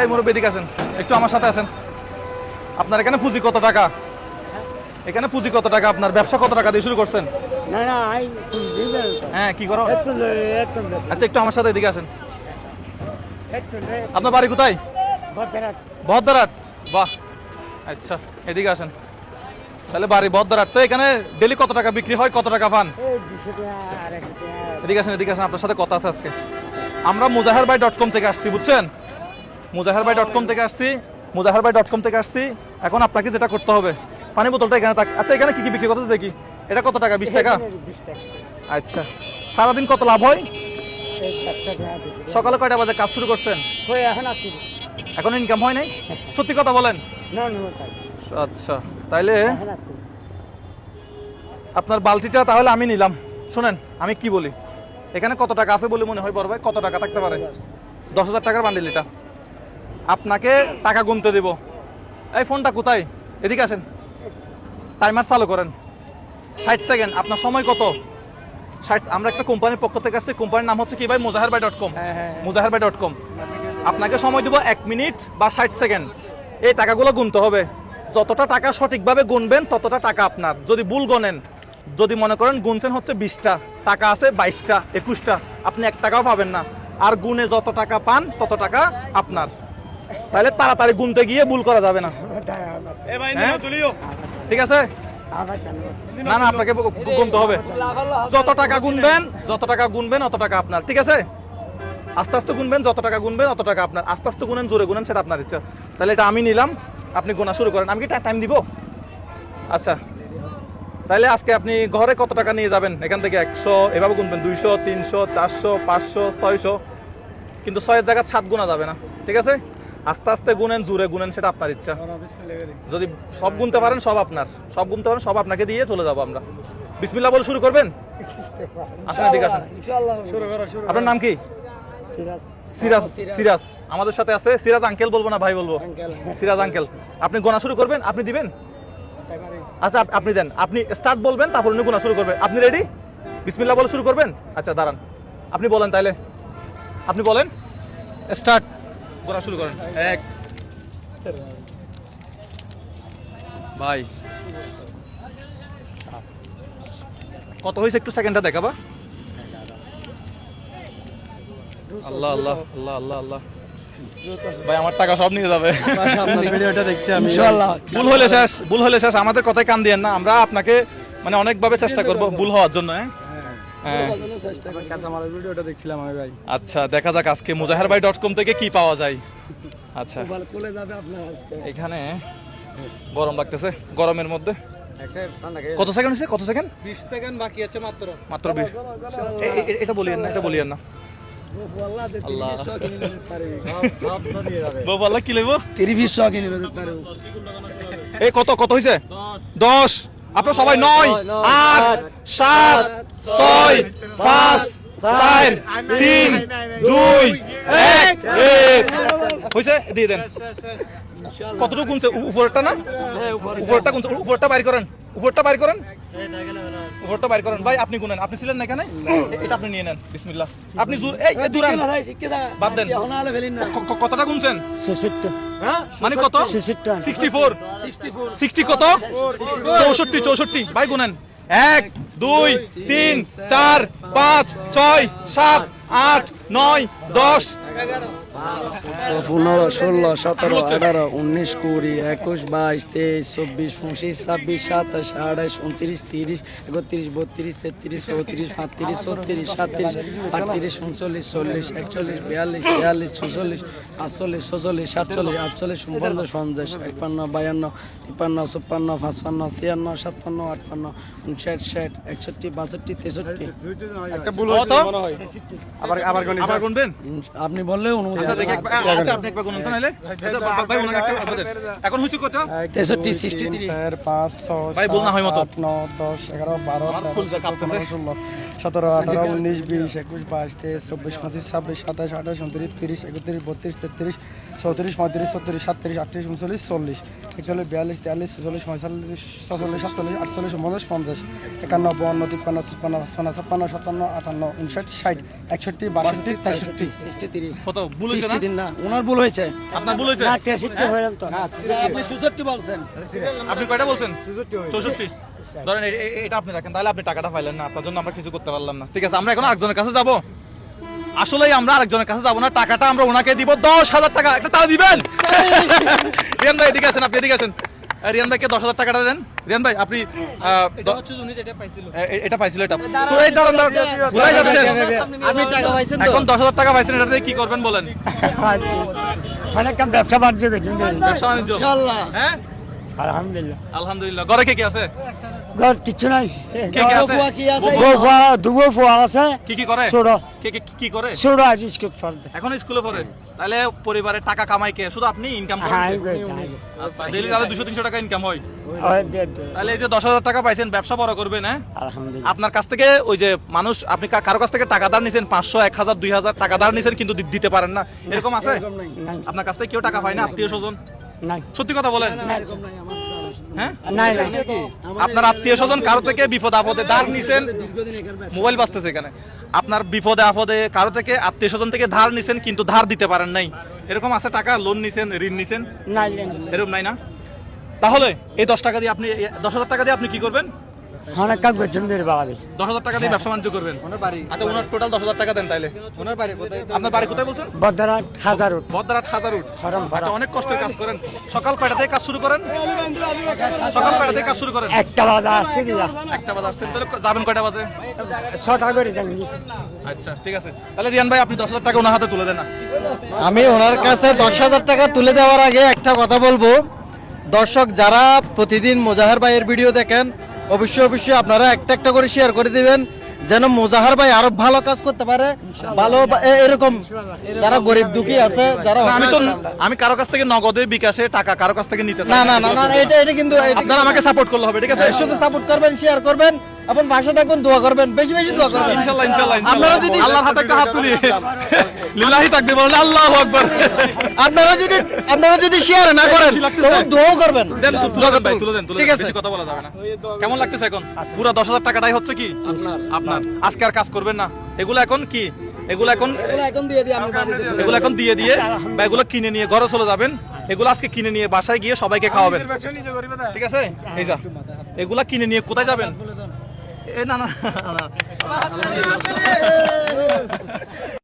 এই মুরব্বি এদিকে আসেন, একটু আমার সাথে আসেন। আপনার এখানে পুঁজি কত টাকা? এখানে পুঁজি কত টাকা? আপনার ব্যবসা কত টাকা দিয়ে শুরু করছেন? না না হ্যাঁ, কি করো? একটু আচ্ছা, একটু আমার সাথে এদিকে আসেন। আপনার বাড়ি কোথায়? বহদ্দারহাট। বাহ, আচ্ছা, এদিকে আসেন। তাহলে বাড়ি বহদ্দারহাট। তো এখানে ডেলি কত টাকা বিক্রি হয়, কত টাকা পান? এদিকে আসেন, এদিকে আসেন, আপনার সাথে কথা আছে আজকে। আমরা muzaharbai.com থেকে আসছি, বুঝছেন? muzaharbai.com থেকে আসছি, muzaharbai.com থেকে আসছি। এখন আপনাকে যেটা করতে হবে, পানি বোতলটা এখানে থাক। আচ্ছা, এখানে কি কি বিক্রি করতেছে দেখি। এটা কত টাকা? 20 টাকা। আচ্ছা, সারাদিন কত লাভ হয়? সকালে কয়টা বাজে কাজ শুরু করছেন? এখন ইনকাম হয় নাই? সত্যি কথা বলেন। আচ্ছা, তাইলে আপনার বালতিটা তাহলে আমি নিলাম। শুনেন, আমি কি বলি, এখানে কত টাকা আছে বলে মনে হয় বড় ভাই? কত টাকা থাকতে পারে? 10,000 টাকার বান্ডিল এটা। আপনাকে টাকা গুনতে দেব। এই ফোনটা কোথায়? এদিকে আসেন, টাইমার চালু করেন। 60 সেকেন্ড। আপনার সময় কত? 60। আমরা একটা কোম্পানির পক্ষ থেকে আসছি, কোম্পানির নাম হচ্ছে কি ভাই? muzaharbai.com। muzaharbai.com। আপনাকে সময় দেব 1 মিনিট বা 60 সেকেন্ড। এই টাকাগুলো গুনতে হবে। যতটা টাকা সঠিকভাবে গুনবেন ততটা টাকা আপনার। যদি ভুল গনেন, যদি মনে করেন গুনছেন হচ্ছে 20টা, টাকা আছে 22টা 21টা, আপনি 1 টাকাও পাবেন না। আর গুনে যত টাকা পান তত টাকা আপনার। তাহলে তাড়াতাড়ি গুনতে গিয়ে ভুল করা যাবে না। হ্যাঁ? ঠিক আছে? না না, আপনাকে গুনতে হবে। যত টাকা গুনবেন অত টাকা আপনার। ঠিক আছে? আস্তে আস্তে গুনবেন, যত টাকা গুনবেন অত টাকা আপনার। আস্তে আস্তে গুনেন, জোরে গুনেন, সেটা আপনার ইচ্ছা। তাহলে এটা আমি নিলাম, আপনি গোনা শুরু করেন। আমি কি টাইম দিব? আচ্ছা, তাহলে আজকে আপনি ঘরে কত টাকা নিয়ে যাবেন এখান থেকে? 100, এভাবে গুনবেন, 200, 300, 400, 500, 600। কিন্তু 6 এর জায়গায় 7 গুনা যাবে না। ঠিক আছে? আস্তে আস্তে গুনেন, জোরে গুনেন, সেটা আপনার ইচ্ছা। যদি সব গুনতে পারেন সব আপনার, সব গুনতে পারেন সব আপনাকে দিয়ে চলে যাবো আমরা। বিসমিল্লাহ বলে শুরু করবেন। আসেন, এদিকে আসেন। আপনার নাম কি? সিরাজ। সিরাজ আমাদের সাথে আছে। সিরাজ আঙ্কেল বলবো না ভাই বলবো? সিরাজ আঙ্কেল। আপনি গোনা শুরু করবেন, আপনি দিবেন? আচ্ছা, আপনি দেন। আপনি স্টার্ট বলবেন, তারপর উনি গোনা শুরু করবেন। আপনি রেডি? বিসমিল্লাহ বলে শুরু করবেন? আচ্ছা, দাঁড়ান, আপনি বলেন তাইলে। আপনি বলেন, স্টার্ট। গোনা শুরু করেন। 1। ভাই কত হয়েছে একটু সেকেন্ডটা দেখাবা? আল্লাহ আল্লাহ আল্লাহ আল্লাহ আল্লাহ। ভাই আমার টাকা সব নিয়ে যাবে। ভিডিওটা দেখছি আমি। ইনশাআল্লাহ। ভুল হলে শেষ। আমাদের কথায় কান দিয়েন না। আমরা আপনাকে মানে অনেকভাবে চেষ্টা করব ভুল হওয়ার জন্য। হ্যাঁ, ভিডিওটা দেখছিলাম আমি ভাই। আচ্ছা, দেখা যাক আজকে muzaharbai.com থেকে কি পাওয়া যায়। আচ্ছা, এখানে গরম লাগতেছে, গরমের মধ্যে কত সেকেন্ড হয়েছে? কত সেকেন্ড? 20 সেকেন্ড বাকি আছে মাত্র। মাত্র 20। এটা বলিয়েন না, এটা বলিয়েন না। আল্লাহ বাবা, আল্লাহ কি লইব? 30 কিনে পারে। এই কত কত হয়েছে? 10। আপনারা সবাই 9, 8, 7, 6, 5, 4, 3, 2, 1। হয়েছে? দিয়ে দেন। কতটুকু গুনছে? উপরটা না? উপরটা গুনছে। উপরটা বাইর করেন, উপরটা বাইর করেন, উপরটা বাইর করেন। ভাই আপনি গুনেন, আপনি ছিলেন না এখানে? এটা আপনি নিয়ে নেন। বিসমিল্লাহ। আপনি এই দুরান বাদ দেন। কতটা গুনছেন? 66টা। মানে কত? 64। 60 কত? 64। ভাই গুনেন। 1, 2, 3, 4, 5, 6, 7, 8, 9, 10, 15, 16, 17, 18, 19, 20, 21, 22, 23, 24, 25, 26, 27, 28, 29, 30, 31, 32, 33, 34, 35, 36, 37, 38, 39, 40, 41, 42, 43, 44, 45, 46, 47, 48, 49, 50, 51, 52, 53, 54, 55, 56, 57, 58, 59, 60, 61, 62, 63। একটা ভুল কত? হয়েছে মনে হয়। আবার গুনবেন? আপনি বললে অনুমতি। আচ্ছা, দেখি আচ্ছা, আপনি একবার গুনুন তো নাইলে। আচ্ছা, ভাই গুনুন একটা আপনাদের। এখন হইছে কত? 63, 63। 4, 5, 6, ভাই বল না হয় মতো। 8, 9, 10, 11, 12, আমার ফুল 13, কাঁপতেছে। 15, 16, 17, 18, 19, 20, 21, 22, 23, 24, 25, 26, 27, 28, 29, 30, 31, 32, 33, 34, 35, 36, 37, 38, 39, 40, 41, 42, 43, 44, 45, 46, 47, 48, 49, 50, 51, 52, 53, 54, 55, 56, 57, 58, 59, 60, 61, 62, 63, 63, কত ভুল হয়েছে না 63 না ওনার ভুল হয়েছে আপনার ভুল হয়েছে না 63 হয়ে গেল তো আপনি 64 বলছেন আপনি কয়টা বলছেন 64 ধরেন এটা আপনি রাখেন তাহলে আপনি টাকাটা পাইলেন না আপনার জন্য আমরা কিছু করতে পারলাম না ঠিক আছে আমরা এখন আরেকজনের কাছে যাব আসলেই আমরা আরেকজনের কাছে যাব না টাকাটা আমরা ওনাকে দিব 10,000 টাকা একটা তারা দিবেন রিয়ান ভাই এদিকে আসেন আপনি এদিকে আসেন রিয়ান ভাইকে 10,000 টাকাটা দেন রিয়ান ভাই আপনি এটা হচ্ছে উনি যেটা পাইছিল এটা পাইছিল এটা তো এই দাঁড়ান ভুলাই যাচ্ছেন আপনি টাকা পাইছেন তো এখন 10,000 টাকা পাইছেন এটা দিয়ে কি করবেন বলেন অনেক কাম ব্যবসা বাণিজ্য করছি ব্যবসা বাণিজ্য ইনশাআল্লাহ হ্যাঁ আলহামদুলিল্লাহ আলহামদুলিল্লাহ ঘরে কে কি আছে ঘর কিছু নাই কে কে আছে বুয়া কি আছে? দুবো ফুয়া আছে কি করে ছোট কে কি করে ছোট আজ স্কুল ফলতে এখন স্কুলে পড়ে তাহলে পরিবারে টাকা কামাই কে শুধু আপনি ইনকাম হ্যাঁ করেন আচ্ছা ডেইলি তাহলে 200-300 টাকা ইনকাম হয় তাহলে এই যে 10,000 টাকা পাইছেন ব্যবসা বড় করবেন হ্যাঁ আলহামদুলিল্লাহ আপনার কাছ থেকে ওই যে মানুষ আপনি কারো কাছ থেকে টাকা ধার নিছেন 500 1000 2000 টাকা ধার নিছেন কিন্তু দিতে পারেন না এরকম আছে নাই আপনার কাছ থেকে কেউ টাকা পায় না আত্মীয় স্বজন নাই সত্যি কথা বলেন হ্যাঁ নাই নাই আপনার আত্মীয় স্বজন কারো থেকে বিপদ আপদে ধার নিছেন মোবাইল বাজতেছে এখানে আপনার বিপদে আপদে কারো থেকে আত্মীয় স্বজন থেকে ধার নিছেন কিন্তু ধার দিতে পারেন নাই এরকম আছে টাকা লোন নিছেন ঋণ নিছেন নাই এরকম নাই না তাহলে এই 10 টাকা দিয়ে আপনি 10,000 টাকা দিয়ে আপনি কি করবেন অনেক কাম করছেন বাবা 10,000 টাকা দিয়ে ব্যবসা বাণিজ্য করবেন ওনার বাড়ি আচ্ছা ওনার টোটাল 10,000 টাকা দেন তাইলে ওনার বাড়ি কোথায় আপনার বাড়ি কোথায় বলছেন বদরাট হাজার বদরাট হাজারুট হরম আচ্ছা অনেক কষ্টের কাজ করেন সকাল কয়টা থেকে কাজ শুরু করেন সকাল কয়টা থেকে কাজ শুরু করেন একটা বাজা আসছে দিয়া একটা বাজে আসছেন তাহলে যাবেন কয়টা বাজে 6 করে যান আচ্ছা ঠিক আছে তাহলে রিয়ান ভাই আপনি 10,000 টাকা ওনার হাতে তুলে দেন না আমি ওনার কাছে 10,000 টাকা তুলে দেওয়ার আগে একটা কথা বলবো দর্শক যারা প্রতিদিন মোজাহার ভাইয়ের ভিডিও দেখেন অবশ্যই আপনারা একটা করে শেয়ার করে দিবেন যেন মোজাহার ভাই আরো ভালো কাজ করতে পারে ভালো এরকম যারা গরিব দুঃখী আছে যারা না, আমি কারো কাছ থেকে নগদে বিকাশে টাকা কারো কাছ থেকে নিতে চাই না এটা কিন্তু আপনারা আমাকে সাপোর্ট করলে হবে ঠিক আছে শুধু সাপোর্ট করবেন শেয়ার করবেন এবং পাশে থাকবেন দোয়া করবেন বেশি দোয়া করবেন ইনশাআল্লাহ ইনশাআল্লাহ আপনারা যদি আল্লাহর হাতে একটা হাত তুলি লিল্লাহি তাকবীর বলেন আল্লাহু আকবার আপনারা যদি শেয়ার না করেন তবে দোয়া করবেন দেন তুলে দেন ঠিক আছে বেশি কথা বলা যাবে না কেমন লাগতেছে এখন পুরো 10,000 টাকাটাই হচ্ছে কি আপনার আজকে আর কাজ করবেন না এগুলো এখন কি এগুলো এখন এখন দিয়ে দিই আমি বাড়িতে এগুলো এখন দিয়ে বা এগুলো কিনে নিয়ে ঘরে চলে যাবেন এগুলো আজকে কিনে নিয়ে বাসায় গিয়ে সবাইকে খাওয়াবেন ঠিক আছে এই যা এগুলা কিনে নিয়ে কোথায় যাবেন এ না